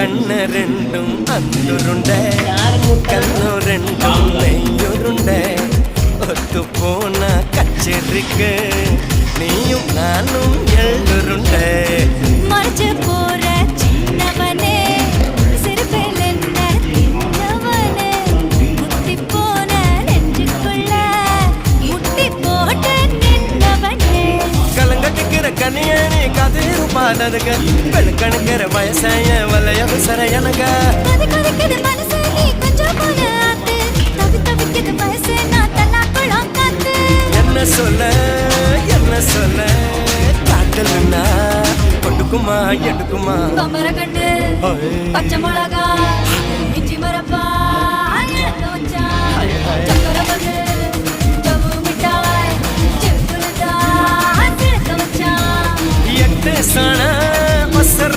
கண்ண ரெண்டும் அந்துருண்ட கண்ணு ரெண்டும் நெய்யுருண்ட ஒத்து போன கச்சேரிக்கு நீயும் நானும் எள்ளுருண்ட மறைச்சு போற சின்னவனே சிறுபேல் என்ன தின்னவனே முத்தி போன நெஞ்சுக்குள்ள முட்டி போட்டு நின்னவனே கலங்கட்டிக்கிற கனியணி கதிருப்பானதுங்க பெருக்கணுக்கிற வயசாய வலைய விசர எனங்க கொதிக்குது மனசு நீ கொஞ்சம் போல ஆத்து தவி தவிக்குது வயசு நான் தல்லா குளம் காத்து என்ன சொல்ல காதலுன்னா கொடுக்குமா எடுக்குமா பம்பர கண்டு பச்சை மிளகா இஞ்சி மரப்பா சக்கர பகு ஜவ்வு மிட்டாய் சிறுகுலதா சிறுக்க வச்சான் எட்டு சன